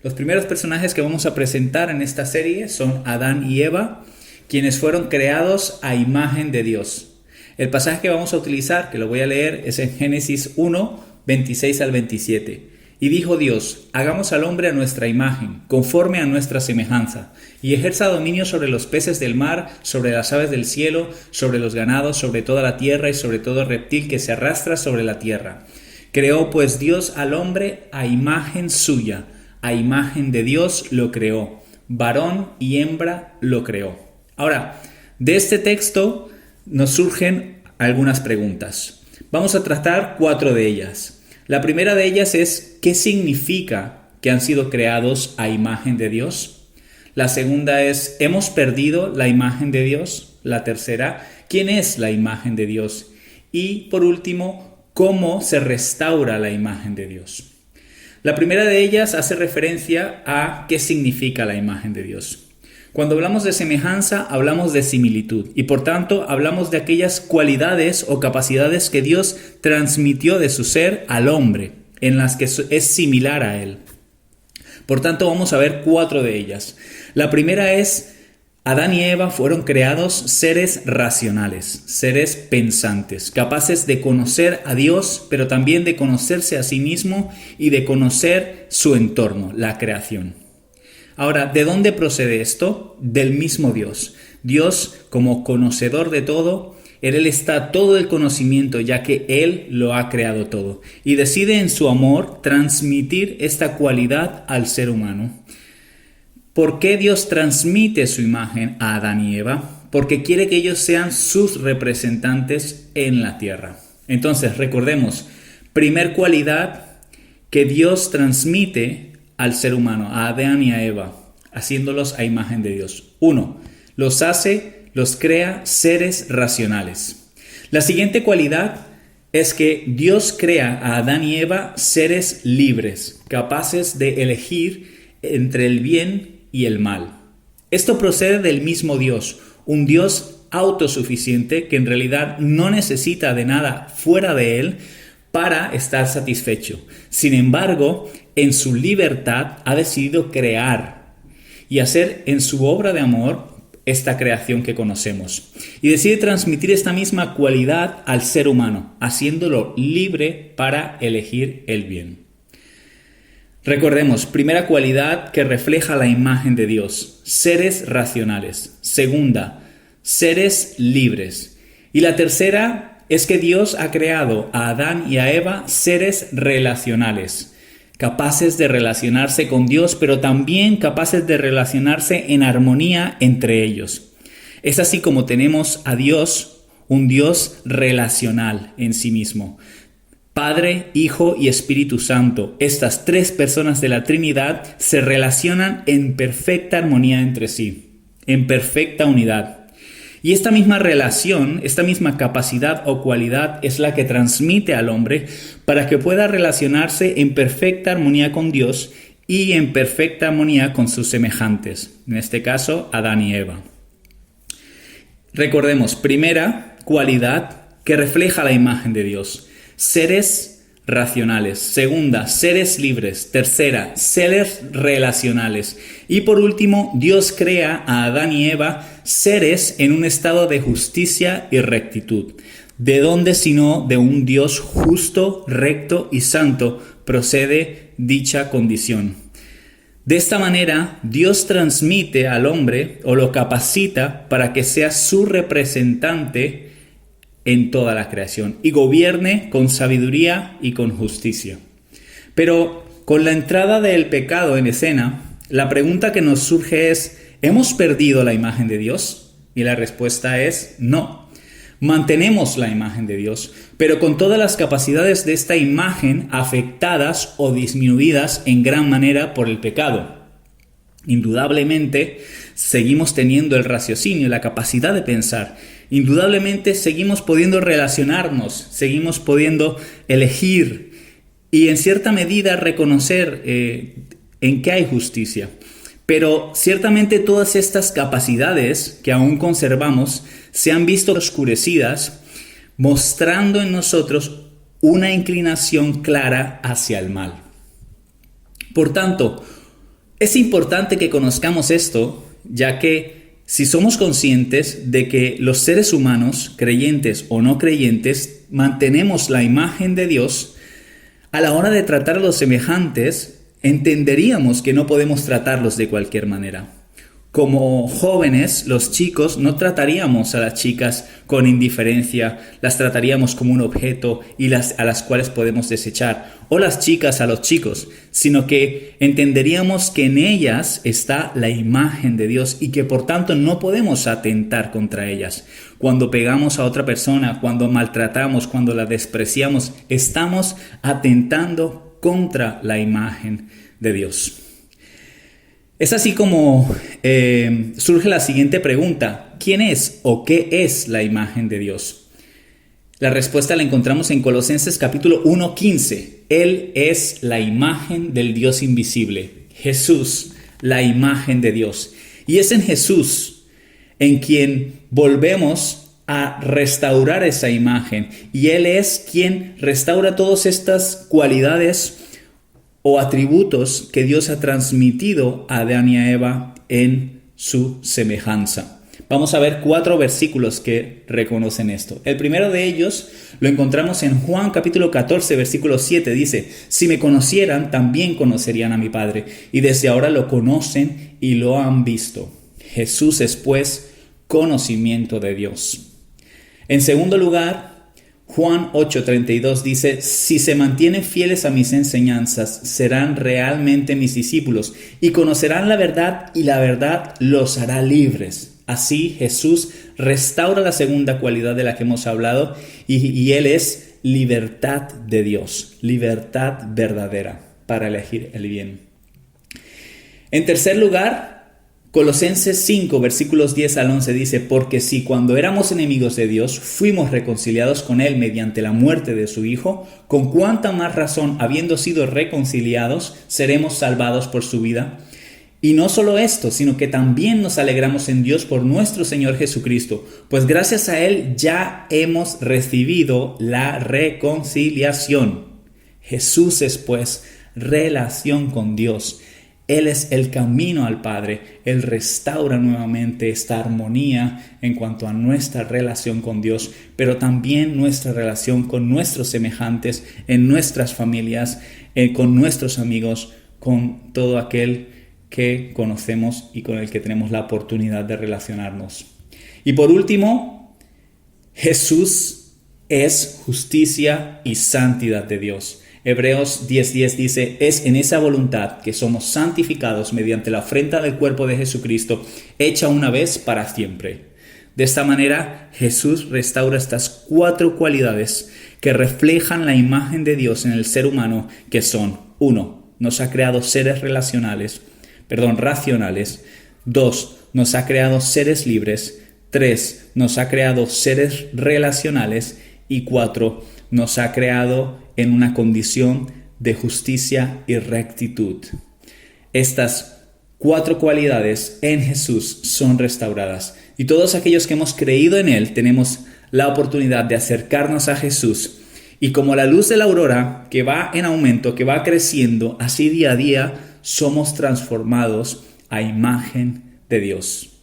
Los primeros personajes que vamos a presentar en esta serie son Adán y Eva, quienes fueron creados a imagen de Dios. El pasaje que vamos a utilizar, que lo voy a leer, es en Génesis 1, 26 al 27. Y dijo Dios: hagamos al hombre a nuestra imagen, conforme a nuestra semejanza, y ejerza dominio sobre los peces del mar, sobre las aves del cielo, sobre los ganados, sobre toda la tierra y sobre todo reptil que se arrastra sobre la tierra. Creó pues Dios al hombre a imagen suya, a imagen de Dios lo creó, varón y hembra lo creó. Ahora, de este texto nos surgen algunas preguntas. Vamos a tratar 4 de ellas. La primera de ellas es: ¿qué significa que han sido creados a imagen de Dios? La segunda es: ¿hemos perdido la imagen de Dios? La tercera: ¿quién es la imagen de Dios? Y por último, ¿cómo se restaura la imagen de Dios? La primera de ellas hace referencia a qué significa la imagen de Dios. Cuando hablamos de semejanza, hablamos de similitud y por tanto hablamos de aquellas cualidades o capacidades que Dios transmitió de su ser al hombre, en las que es similar a él. Por tanto, vamos a ver 4 de ellas. La primera es: Adán y Eva fueron creados seres racionales, seres pensantes, capaces de conocer a Dios, pero también de conocerse a sí mismo y de conocer su entorno, la creación. Ahora, ¿de dónde procede esto? Del mismo Dios. Dios, como conocedor de todo, en Él está todo el conocimiento, ya que Él lo ha creado todo, y decide en su amor transmitir esta cualidad al ser humano. ¿Por qué Dios transmite su imagen a Adán y Eva? Porque quiere que ellos sean sus representantes en la tierra. Entonces, recordemos, primer cualidad que Dios transmite al ser humano, a Adán y a Eva, haciéndolos a imagen de Dios. 1. Los crea seres racionales. La siguiente cualidad es que Dios crea a Adán y Eva seres libres, capaces de elegir entre el bien y el mal. Esto procede del mismo Dios, un Dios autosuficiente que en realidad no necesita de nada fuera de Él para estar satisfecho. Sin embargo, en su libertad ha decidido crear y hacer en su obra de amor esta creación que conocemos. Y decide transmitir esta misma cualidad al ser humano, haciéndolo libre para elegir el bien. Recordemos, primera cualidad que refleja la imagen de Dios: seres racionales. Segunda, seres libres. Y la tercera es que Dios ha creado a Adán y a Eva seres relacionales, capaces de relacionarse con Dios, pero también capaces de relacionarse en armonía entre ellos. Es así como tenemos a Dios, un Dios relacional en sí mismo. Padre, Hijo y Espíritu Santo, estas 3 personas de la Trinidad se relacionan en perfecta armonía entre sí, en perfecta unidad. Y esta misma relación, esta misma capacidad o cualidad es la que transmite al hombre para que pueda relacionarse en perfecta armonía con Dios y en perfecta armonía con sus semejantes, en este caso Adán y Eva. Recordemos, primera cualidad que refleja la imagen de Dios: seres racionales. Segunda, seres libres. Tercera, seres relacionales. Y por último, Dios crea a Adán y Eva seres en un estado de justicia y rectitud. ¿De dónde sino de un Dios justo, recto y santo procede dicha condición? De esta manera, Dios transmite al hombre o lo capacita para que sea su representante en toda la creación y gobierne con sabiduría y con justicia. Pero con la entrada del pecado en escena, la pregunta que nos surge es: ¿hemos perdido la imagen de Dios? Y la respuesta es no. Mantenemos la imagen de Dios, pero con todas las capacidades de esta imagen afectadas o disminuidas en gran manera por el pecado. Indudablemente, seguimos teniendo el raciocinio, la capacidad de pensar. Indudablemente, seguimos pudiendo relacionarnos, seguimos pudiendo elegir y en cierta medida reconocer en qué hay justicia. Pero ciertamente todas estas capacidades que aún conservamos se han visto oscurecidas, mostrando en nosotros una inclinación clara hacia el mal. Por tanto, Es importante que conozcamos esto, ya que si somos conscientes de que los seres humanos, creyentes o no creyentes, mantenemos la imagen de Dios, a la hora de tratar a los semejantes, entenderíamos que no podemos tratarlos de cualquier manera. Como jóvenes, los chicos, no trataríamos a las chicas con indiferencia, las trataríamos como un objeto a las cuales podemos desechar, o las chicas a los chicos, sino que entenderíamos que en ellas está la imagen de Dios y que por tanto no podemos atentar contra ellas. Cuando pegamos a otra persona, cuando maltratamos, cuando la despreciamos, estamos atentando contra la imagen de Dios. Es así como surge la siguiente pregunta: ¿quién es o qué es la imagen de Dios? La respuesta la encontramos en Colosenses capítulo 1:15. Él es la imagen del Dios invisible. Jesús, la imagen de Dios. Y es en Jesús en quien volvemos a restaurar esa imagen. Y Él es quien restaura todas estas cualidades o atributos que Dios ha transmitido a Adán y a Eva en su semejanza. Vamos a ver 4 versículos que reconocen esto. El primero de ellos lo encontramos en Juan capítulo 14, versículo 7. Dice: si me conocieran, también conocerían a mi Padre, y desde ahora lo conocen y lo han visto. Jesús es, pues, conocimiento de Dios. En segundo lugar, Juan 8:32 dice: si se mantienen fieles a mis enseñanzas, serán realmente mis discípulos y conocerán la verdad, y la verdad los hará libres. Así Jesús restaura la segunda cualidad de la que hemos hablado, y Él es libertad de Dios, libertad verdadera para elegir el bien. En tercer lugar, Colosenses 5, versículos 10 al 11 dice: porque si cuando éramos enemigos de Dios, fuimos reconciliados con Él mediante la muerte de su Hijo, con cuánta más razón, habiendo sido reconciliados, seremos salvados por su vida. Y no solo esto, sino que también nos alegramos en Dios por nuestro Señor Jesucristo, pues gracias a Él ya hemos recibido la reconciliación. Jesús es, pues, relación con Dios. Él es el camino al Padre. Él restaura nuevamente esta armonía en cuanto a nuestra relación con Dios, pero también nuestra relación con nuestros semejantes, en nuestras familias, con nuestros amigos, con todo aquel que conocemos y con el que tenemos la oportunidad de relacionarnos. Y por último, Jesús es justicia y santidad de Dios. Hebreos 10:10 dice: es en esa voluntad que somos santificados mediante la ofrenda del cuerpo de Jesucristo, hecha una vez para siempre. De esta manera, Jesús restaura estas 4 cualidades que reflejan la imagen de Dios en el ser humano, que son: 1. Nos ha creado seres racionales. 2. Nos ha creado seres libres. 3. Nos ha creado seres relacionales. Y 4. Nos ha creado en una condición de justicia y rectitud. Estas 4 cualidades en Jesús son restauradas. Y todos aquellos que hemos creído en Él tenemos la oportunidad de acercarnos a Jesús. Y como la luz de la aurora, que va en aumento, que va creciendo, así día a día somos transformados a imagen de Dios.